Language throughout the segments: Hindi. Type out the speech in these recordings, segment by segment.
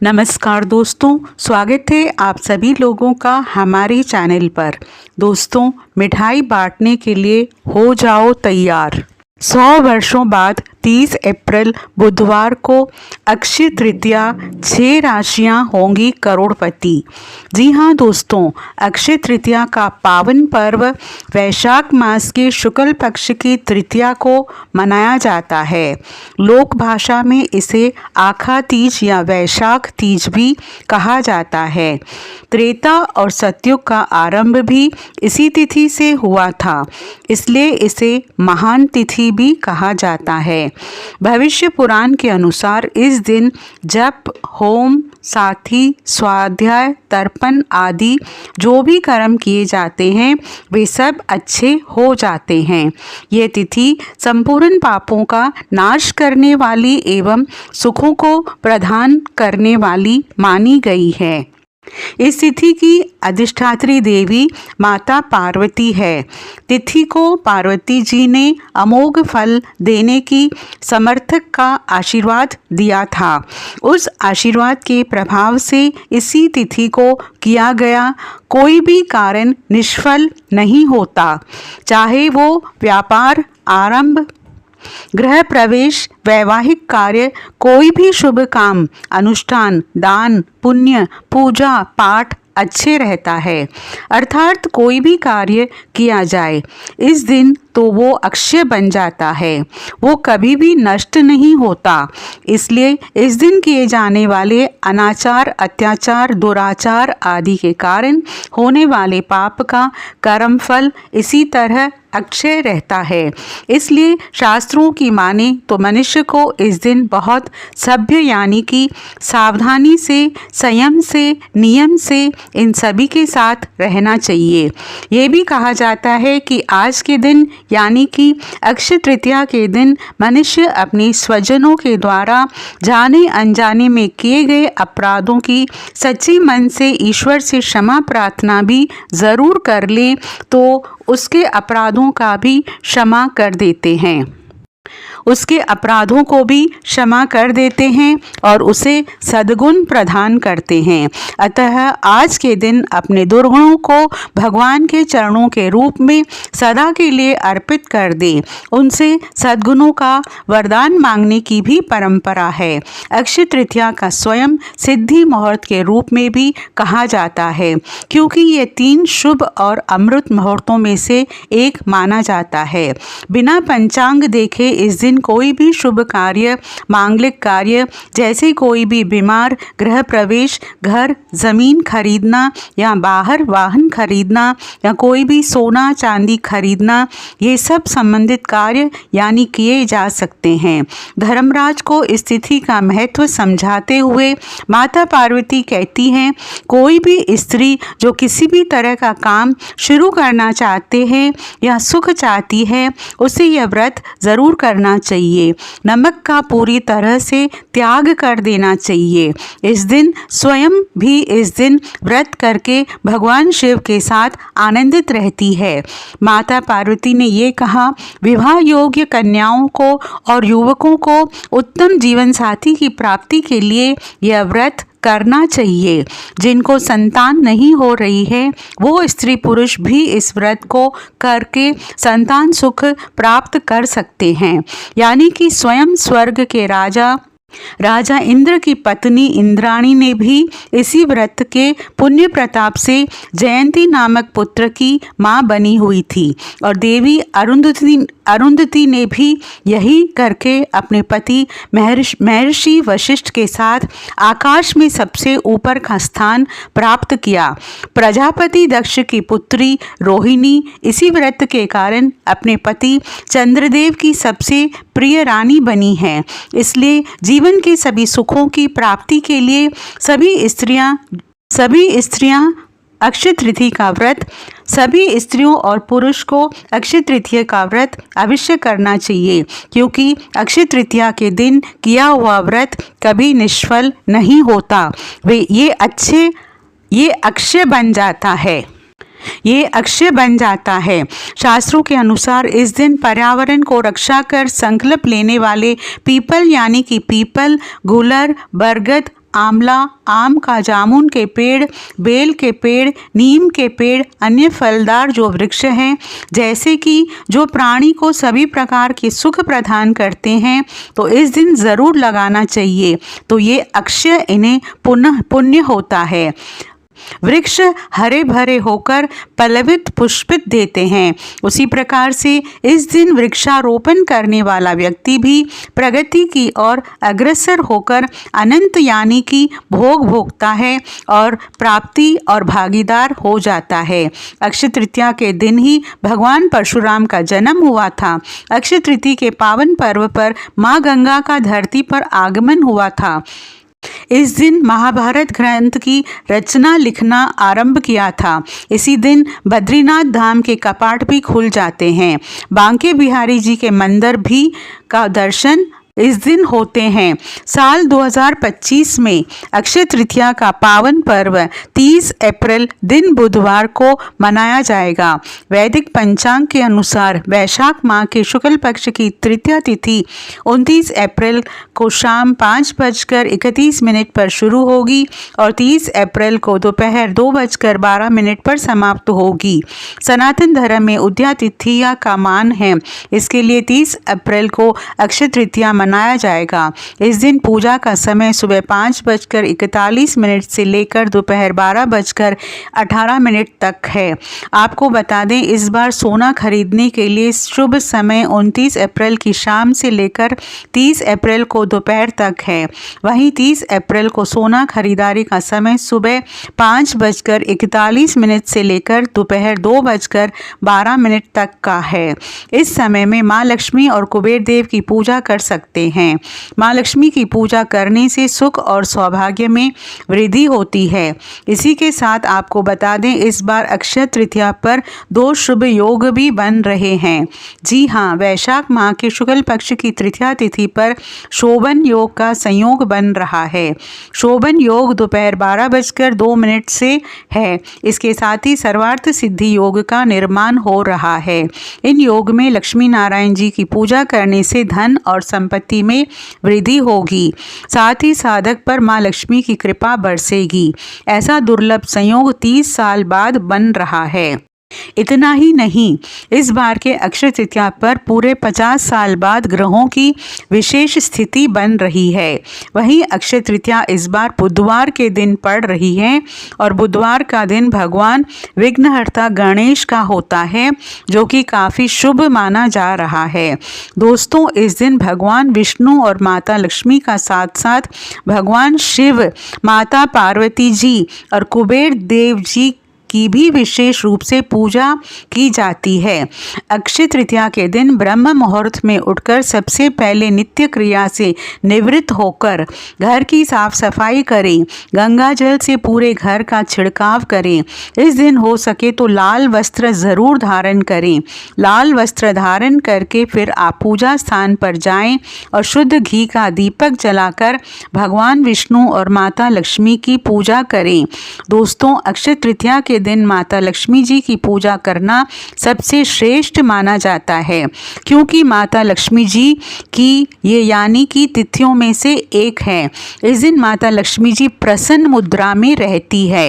नमस्कार दोस्तों, स्वागत है आप सभी लोगों का हमारे चैनल पर। दोस्तों, मिठाई बांटने के लिए हो जाओ तैयार। 100 वर्षों बाद 30 अप्रैल बुधवार को अक्षय तृतीया 6 राशियां होंगी करोड़पति। जी हाँ दोस्तों, अक्षय तृतीया का पावन पर्व वैशाख मास के शुक्ल पक्ष की तृतीया को मनाया जाता है। लोक भाषा में इसे आखा तीज या वैशाख तीज भी कहा जाता है। त्रेता और सतयुग का आरंभ भी इसी तिथि से हुआ था, इसलिए इसे महान तिथि भी कहा जाता है। भविष्य पुराण के अनुसार इस दिन जप, होम, साथी, स्वाध्याय, तर्पण आदि जो भी कर्म किए जाते हैं वे सब अच्छे हो जाते हैं। ये तिथि संपूर्ण पापों का नाश करने वाली एवं सुखों को प्रदान करने वाली मानी गई है। इस तिथि की अधिष्ठात्री देवी माता पार्वती है। तिथि को पार्वती जी ने अमोघ फल देने की समर्थक का आशीर्वाद दिया था। उस आशीर्वाद के प्रभाव से इसी तिथि को किया गया कोई भी कार्य निष्फल नहीं होता, चाहे वो व्यापार आरंभ, गृह प्रवेश, वैवाहिक कार्य, कोई भी शुभ काम, अनुष्ठान, दान, पुण्य, पूजा पाठ अच्छे रहता है। अर्थात कोई भी कार्य किया जाए इस दिन तो वो अक्षय बन जाता है, वो कभी भी नष्ट नहीं होता। इसलिए इस दिन किए जाने वाले अनाचार, अत्याचार, दुराचार आदि के कारण होने वाले पाप का कर्मफल इसी तरह अक्षय रहता है। इसलिए शास्त्रों की माने तो मनुष्य को इस दिन बहुत सभ्य यानी कि सावधानी से, संयम से, नियम से इन सभी के साथ रहना चाहिए। ये भी कहा जाता है कि आज के दिन यानी कि अक्षय तृतीया के दिन मनुष्य अपने स्वजनों के द्वारा जाने अनजाने में किए गए अपराधों की सच्चे मन से ईश्वर से क्षमा प्रार्थना भी ज़रूर कर ले तो उसके अपराधों का भी क्षमा कर देते हैं, उसके अपराधों को भी क्षमा कर देते हैं और उसे सद्गुण प्रदान करते हैं। अतः आज के दिन अपने दुर्गुणों को भगवान के चरणों के रूप में सदा के लिए अर्पित कर दे। उनसे सद्गुणों का वरदान मांगने की भी परंपरा है। अक्षय तृतीया का स्वयं सिद्धि मुहूर्त के रूप में भी कहा जाता है, क्योंकि ये 3 शुभ और अमृत मुहूर्तों में से एक माना जाता है। बिना पंचांग देखे इस दिन कोई भी शुभ कार्य, मांगलिक कार्य जैसे कोई भी बीमार, गृह प्रवेश, घर जमीन खरीदना या बाहर वाहन खरीदना या कोई भी सोना चांदी खरीदना, ये सब संबंधित कार्य यानी किए जा सकते हैं। धर्मराज को इस तिथि का महत्व समझाते हुए माता पार्वती कहती हैं, कोई भी स्त्री जो किसी भी तरह का काम शुरू करना चाहते हैं या सुख चाहती है उसे यह व्रत जरूर करना चाहिए। नमक का पूरी तरह से त्याग कर देना चाहिए। इस दिन स्वयं भी इस दिन व्रत करके भगवान शिव के साथ आनंदित रहती है। माता पार्वती ने ये कहा, विवाह योग्य कन्याओं को और युवकों को उत्तम जीवन साथी की प्राप्ति के लिए यह व्रत करना चाहिए। जिनको संतान नहीं हो रही है वो स्त्री पुरुष भी इस व्रत को करके संतान सुख प्राप्त कर सकते हैं। यानी कि स्वयं स्वर्ग के राजा इंद्र की पत्नी इंद्राणी ने भी इसी व्रत के पुण्य प्रताप से जयंती नामक पुत्र की मां बनी हुई थी और देवी अरुंधति ने भी यही करके अपने पति महर्षि वशिष्ठ के साथ आकाश में सबसे ऊपर का स्थान प्राप्त किया। प्रजापति दक्ष की पुत्री रोहिणी इसी व्रत के कारण अपने पति चंद्रदेव की सबसे प्रिय रानी बनी है। इसलिए जीवन के सभी सुखों की प्राप्ति के लिए सभी स्त्रियां अक्षय तृतीया का व्रत, सभी स्त्रियों और पुरुष को अक्षय तृतीया का व्रत अवश्य करना चाहिए, क्योंकि अक्षय तृतीया के दिन किया हुआ व्रत कभी निष्फल नहीं होता। ये अक्षय बन जाता है। ये अक्षय बन जाता है। शास्त्रों के अनुसार इस दिन पर्यावरण को रक्षा कर संकल्प लेने वाले पीपल यानी कि पीपल, गुलर, बरगद आंवला, आम का, जामुन के पेड़, बेल के पेड़, नीम के पेड़, अन्य फलदार जो वृक्ष हैं, जैसे कि जो प्राणी को सभी प्रकार के सुख प्रदान करते हैं, तो इस दिन ज़रूर लगाना चाहिए। तो ये अक्षय इन्हें पुण्य होता है। वृक्ष हरे भरे होकर पल्लवित पुष्पित देते हैं। उसी प्रकार से इस दिन वृक्षारोपण करने वाला व्यक्ति भी प्रगति की ओर अग्रसर होकर अनंत यानी कि भोग भोगता है और प्राप्ति और भागीदार हो जाता है। अक्षय तृतीया के दिन ही भगवान परशुराम का जन्म हुआ था। अक्षय तृतीया के पावन पर्व पर माँ गंगा का धरती पर आगमन हुआ था। इस दिन महाभारत ग्रंथ की रचना लिखना आरंभ किया था। इसी दिन बद्रीनाथ धाम के कपाट भी खुल जाते हैं। बांके बिहारी जी के मंदिर भी का दर्शन इस दिन होते हैं। साल 2025 में अक्षय तृतीया का पावन पर्व 30 अप्रैल दिन बुधवार को मनाया जाएगा। वैदिक पंचांग के अनुसार वैशाख माह के शुक्ल पक्ष की तृतीया तिथि 29 अप्रैल को शाम 5:31 पर शुरू होगी और 30 अप्रैल को दोपहर 2:12 पर समाप्त होगी। सनातन धर्म में उदया तिथिया का मान है, इसके लिए 30 अप्रैल को अक्षय तृतीया मनाया जाएगा। इस दिन पूजा का समय सुबह 5:41 से लेकर दोपहर 12:18 तक है। आपको बता दें, इस बार सोना खरीदने के लिए शुभ समय 29 अप्रैल की शाम से लेकर 30 अप्रैल को दोपहर तक है। वहीं 30 अप्रैल को सोना खरीदारी का समय सुबह 5:41 से लेकर दोपहर 2:12 तक का है। इस समय में माँ लक्ष्मी और कुबेर देव की पूजा कर सकते हैं। माँ लक्ष्मी की पूजा करने से सुख और सौभाग्य में वृद्धि होती है। इसी के साथ आपको बता दें, इस बार अक्षय तृतीया पर 2 शुभ योग भी बन रहे हैं। जी हाँ, वैशाख माह के शुक्ल पक्ष की तृतीया तिथि पर शोभन योग का संयोग बन रहा है। शोभन योग दोपहर 12:02 से है। इसके साथ ही सर्वार्थ सिद्धि योग का निर्माण हो रहा है। इन योग में लक्ष्मी नारायण जी की पूजा करने से धन और संपत्ति में वृद्धि होगी। साथ ही साधक पर मां लक्ष्मी की कृपा बरसेगी। ऐसा दुर्लभ संयोग 30 साल बाद बन रहा है। इतना ही नहीं, इस बार के अक्षय तृतीया पर पूरे 50 साल बाद ग्रहों की विशेष स्थिति बन रही है। वहीं अक्षय तृतीया इस बार बुधवार के दिन पड़ रही है और बुधवार का दिन भगवान विघ्नहर्ता गणेश का होता है, जो कि काफ़ी शुभ माना जा रहा है। दोस्तों, इस दिन भगवान विष्णु और माता लक्ष्मी का साथ साथ भगवान शिव, माता पार्वती जी और कुबेर देव जी की भी विशेष रूप से पूजा की जाती है। अक्षय तृतीया के दिन ब्रह्म मुहूर्त में उठकर सबसे पहले नित्य क्रिया से निवृत्त होकर घर की साफ सफाई करें। गंगा जल से पूरे घर का छिड़काव करें। इस दिन हो सके तो लाल वस्त्र ज़रूर धारण करें। लाल वस्त्र धारण करके फिर आप पूजा स्थान पर जाएं और शुद्ध घी का दीपक जलाकर भगवान विष्णु और माता लक्ष्मी की पूजा करें। दोस्तों, अक्षय तृतीया के दिन माता लक्ष्मी जी की पूजा करना सबसे श्रेष्ठ माना जाता है, क्योंकि माता लक्ष्मी जी की ये यानी कि तिथियों में से एक है। इस दिन माता लक्ष्मी जी प्रसन्न मुद्रा में रहती है,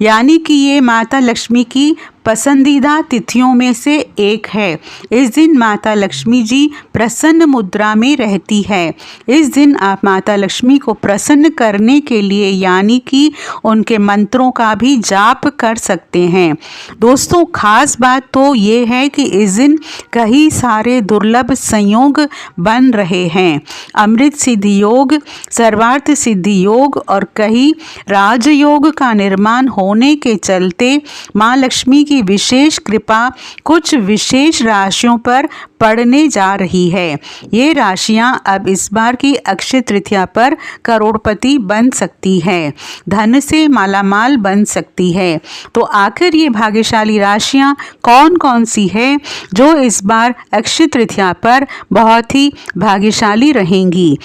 यानी कि ये माता लक्ष्मी की पसंदीदा तिथियों में से एक है। इस दिन माता लक्ष्मी जी प्रसन्न मुद्रा में रहती है। इस दिन आप माता लक्ष्मी को प्रसन्न करने के लिए यानी कि उनके मंत्रों का भी जाप कर सकते हैं। दोस्तों, खास बात तो ये है कि इस दिन कई सारे दुर्लभ संयोग बन रहे हैं। अमृत सिद्धि योग, सर्वार्थ सिद्धि योग और कई राजयोग का निर्माण होने के चलते माँ लक्ष्मी की विशेष कृपा कुछ विशेष राशियों पर पड़ने जा रही है। ये राशियां अब इस बार की अक्षय तृतीया पर करोड़पति बन सकती है, धन से मालामाल बन सकती है। तो आखिर ये भाग्यशाली राशियां कौन कौन सी है जो इस बार अक्षय तृतीया पर बहुत ही भाग्यशाली रहेंगी?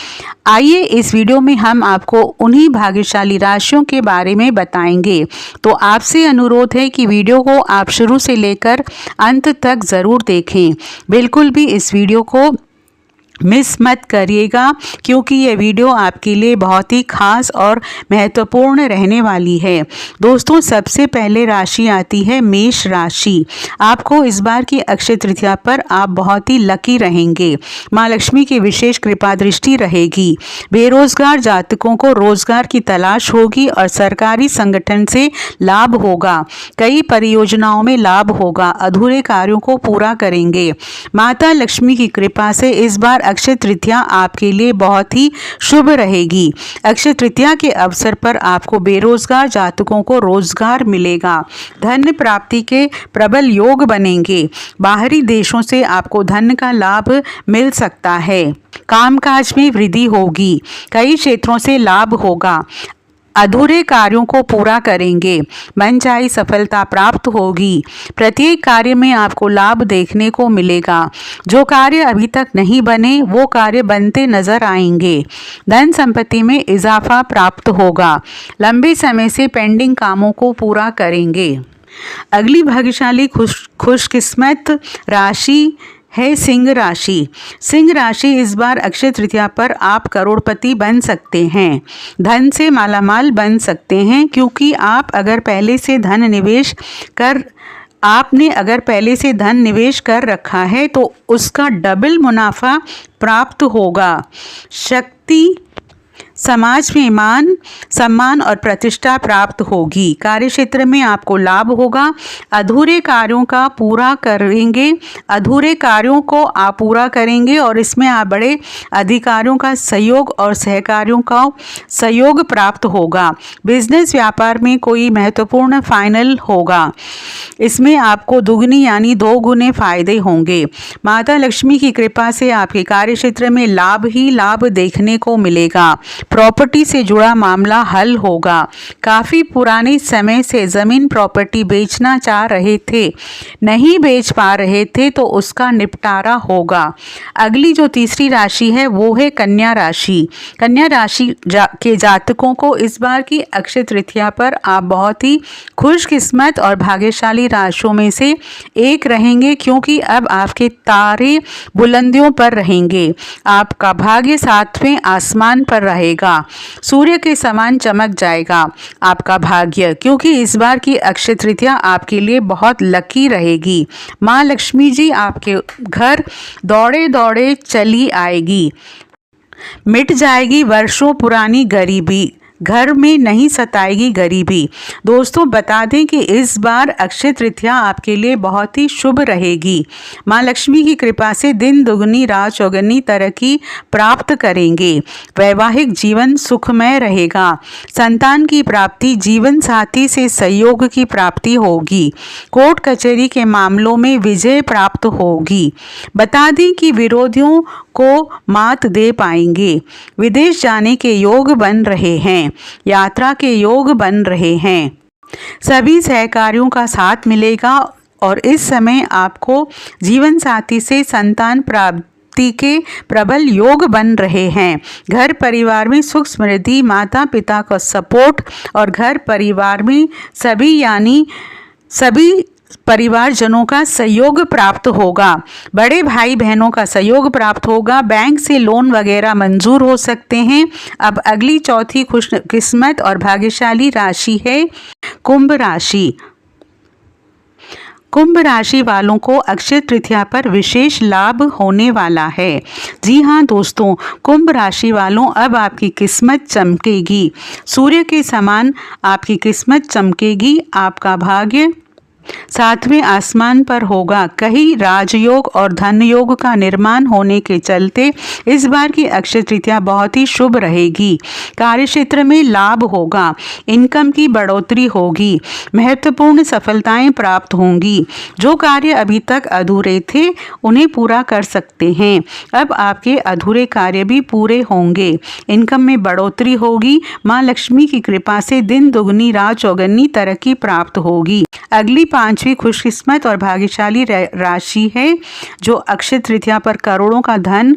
आइए इस वीडियो में हम आपको उन्हीं भाग्यशाली राशियों के बारे में बताएंगे। तो आपसे अनुरोध है कि वीडियो को आप शुरू से लेकर अंत तक ज़रूर देखें। बिल्कुल भी इस वीडियो को मिस मत करिएगा, क्योंकि ये वीडियो आपके लिए बहुत ही खास और महत्वपूर्ण रहने वाली है। दोस्तों, सबसे पहले राशि आती है मेष राशि। आपको इस बार की अक्षय तृतीया पर आप बहुत ही लकी रहेंगे। माँ लक्ष्मी की विशेष कृपा दृष्टि रहेगी। बेरोजगार जातकों को रोजगार की तलाश होगी और सरकारी संगठन से लाभ होगा। कई परियोजनाओं में लाभ होगा। अधूरे कार्यों को पूरा करेंगे। माता लक्ष्मी की कृपा से इस बार अक्षय तृतीया आपके लिए बहुत ही शुभ रहेगी। अक्षय तृतीया के अवसर पर आपको बेरोजगार जातकों को रोजगार मिलेगा। धन प्राप्ति के प्रबल योग बनेंगे। बाहरी देशों से आपको धन का लाभ मिल सकता है। कामकाज में वृद्धि होगी। कई क्षेत्रों से लाभ होगा। अधूरे कार्यों को पूरा करेंगे। मनचाही सफलता प्राप्त होगी। प्रत्येक कार्य में आपको लाभ देखने को मिलेगा। जो कार्य अभी तक नहीं बने वो कार्य बनते नजर आएंगे। धन संपत्ति में इजाफा प्राप्त होगा। लंबे समय से पेंडिंग कामों को पूरा करेंगे। अगली भाग्यशाली खुशकिस्मत राशि है सिंह राशि। सिंह राशि इस बार अक्षय तृतीया पर आप करोड़पति बन सकते हैं। धन से मालामाल बन सकते हैं, क्योंकि आपने अगर पहले से धन निवेश कर रखा है तो उसका डबल मुनाफा प्राप्त होगा। शक्ति समाज में मान सम्मान और प्रतिष्ठा प्राप्त होगी। कार्यक्षेत्र में आपको लाभ होगा। अधूरे कार्यों को आप पूरा करेंगे और इसमें आप बड़े अधिकारियों का सहयोग और सहकारियों का सहयोग प्राप्त होगा। बिजनेस व्यापार में कोई महत्वपूर्ण फाइनल होगा। इसमें आपको दुगनी यानी 2 गुने फायदे होंगे। माता लक्ष्मी की कृपा से आपके कार्यक्षेत्र में लाभ ही लाभ देखने को मिलेगा। प्रॉपर्टी से जुड़ा मामला हल होगा। काफ़ी पुराने समय से ज़मीन प्रॉपर्टी बेचना चाह रहे थे, नहीं बेच पा रहे थे, तो उसका निपटारा होगा। अगली जो तीसरी राशि है वो है कन्या राशि। कन्या राशि के जातकों को इस बार की अक्षय तृतीया पर आप बहुत ही खुशकिस्मत और भाग्यशाली राशियों में से एक रहेंगे, क्योंकि अब आपके तारे बुलंदियों पर रहेंगे। आपका भाग्य 7वें आसमान पर रहेगा। सूर्य के समान चमक जाएगा आपका भाग्य, क्योंकि इस बार की अक्षय तृतीया आपके लिए बहुत लकी रहेगी। माँ लक्ष्मी जी आपके घर दौड़े दौड़े चली आएगी। मिट जाएगी वर्षों पुरानी गरीबी। घर में नहीं सताएगी गरीबी। दोस्तों, बता दें कि इस बार अक्षय तृतीया आपके लिए बहुत ही शुभ रहेगी। माँ लक्ष्मी की कृपा से दिन दुगनी रात चौगुनी तरक्की प्राप्त करेंगे। वैवाहिक जीवन सुखमय रहेगा। संतान की प्राप्ति, जीवन साथी से सहयोग की प्राप्ति होगी। कोर्ट कचहरी के मामलों में विजय प्राप्त होगी। बता दें कि विरोधियों को मात दे पाएंगे। विदेश जाने के योग बन रहे हैं। यात्रा के योग बन रहे हैं। सभी सहकारियों का साथ मिलेगा और इस समय आपको जीवन साथी से संतान प्राप्ति के प्रबल योग बन रहे हैं। घर परिवार में सुख समृद्धि, माता पिता का सपोर्ट और घर परिवार में सभी परिवारजनों का सहयोग प्राप्त होगा। बड़े भाई बहनों का सहयोग प्राप्त होगा। बैंक से लोन वगैरह मंजूर हो सकते हैं। अब अगली चौथी खुशकिस्मत और भाग्यशाली राशि है कुंभ राशि। कुंभ राशि वालों को अक्षय तृतीया पर विशेष लाभ होने वाला है। जी हाँ दोस्तों, कुंभ राशि वालों, अब आपकी किस्मत चमकेगी। सूर्य के समान आपकी किस्मत चमकेगी। आपका भाग्य 7वें आसमान पर होगा। कहीं राजयोग और धन योग का निर्माण होने के चलते इस बार की अक्षय तृतीया बहुत ही शुभ रहेगी। कार्यक्षेत्र में लाभ होगा। इनकम की बढ़ोतरी होगी। महत्वपूर्ण सफलताएं प्राप्त होंगी। जो कार्य अभी तक अधूरे थे उन्हें पूरा कर सकते हैं। अब आपके अधूरे कार्य भी पूरे होंगे। इनकम में बढ़ोतरी होगी। माँ लक्ष्मी की कृपा से दिन दुगनी रात चौगुनी तरक्की प्राप्त होगी। अगली 5वीं खुशकिस्मत और भाग्यशाली राशि है जो अक्षय तृतीया पर करोड़ों का धन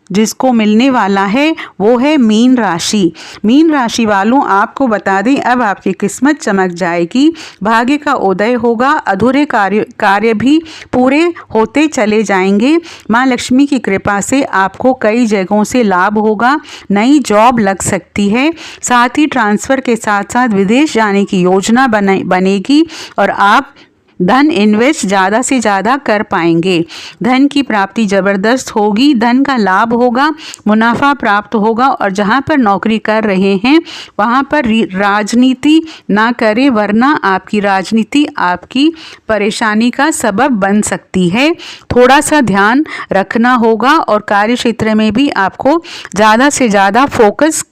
जिसको मिलने वाला है वो है मीन राशि। मीन राशि वालों, आपको बता दें अब आपकी किस्मत चमक जाएगी, भाग्य का उदय होगा, अधूरे कार्य भी पूरे होते चले जाएंगे। माँ लक्ष्मी की कृपा से आपको कई जगहों से लाभ होगा, नई जॉब लग सकती है, साथ ही ट्रांसफ़र के साथ साथ विदेश जाने की योजना बनेगी और आप धन इन्वेस्ट ज़्यादा से ज़्यादा कर पाएंगे। धन की प्राप्ति ज़बरदस्त होगी, धन का लाभ होगा, मुनाफा प्राप्त होगा और जहाँ पर नौकरी कर रहे हैं वहाँ पर राजनीति ना करें, वरना आपकी राजनीति आपकी परेशानी का सबब बन सकती है। थोड़ा सा ध्यान रखना होगा और कार्य क्षेत्र में भी आपको ज़्यादा से ज़्यादा फोकस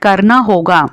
करना होगा।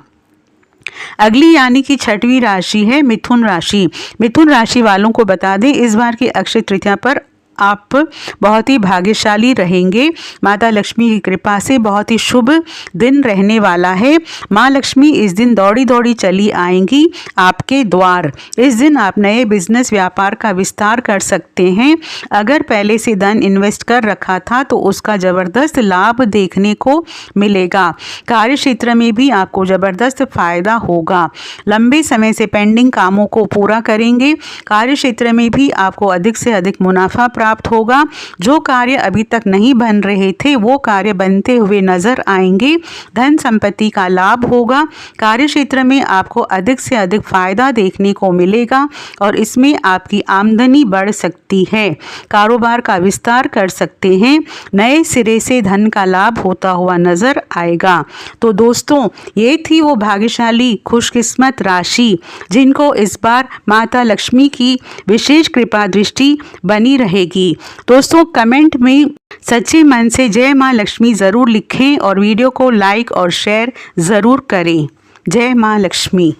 अगली यानी कि छठवीं राशि है मिथुन राशि। मिथुन राशि वालों को बता दें इस बार की अक्षय तृतीया पर आप बहुत ही भाग्यशाली रहेंगे। माता लक्ष्मी की कृपा से बहुत ही शुभ दिन रहने वाला है। माँ लक्ष्मी इस दिन दौड़ी दौड़ी चली आएंगी आपके द्वार। इस दिन आप नए बिजनेस व्यापार का विस्तार कर सकते हैं। अगर पहले से धन इन्वेस्ट कर रखा था तो उसका ज़बरदस्त लाभ देखने को मिलेगा। कार्य क्षेत्र में भी आपको ज़बरदस्त फायदा होगा। लंबे समय से पेंडिंग कामों को पूरा करेंगे। कार्य क्षेत्र में भी आपको अधिक से अधिक मुनाफा प्राप्त होगा। जो कार्य अभी तक नहीं बन रहे थे वो कार्य बनते हुए नजर आएंगे। धन संपत्ति का लाभ होगा। कार्य क्षेत्र में आपको अधिक से अधिक फायदा देखने को मिलेगा और इसमें आपकी आमदनी बढ़ सकती है। कारोबार का विस्तार कर सकते हैं। नए सिरे से धन का लाभ होता हुआ नजर आएगा। तो दोस्तों, ये थी वो भाग्यशाली खुशकिस्मत राशि जिनको इस बार माता लक्ष्मी की विशेष कृपा दृष्टि बनी रहेगी। दोस्तों, कमेंट में सच्चे मन से जय माँ लक्ष्मी ज़रूर लिखें और वीडियो को लाइक और शेयर ज़रूर करें। जय माँ लक्ष्मी।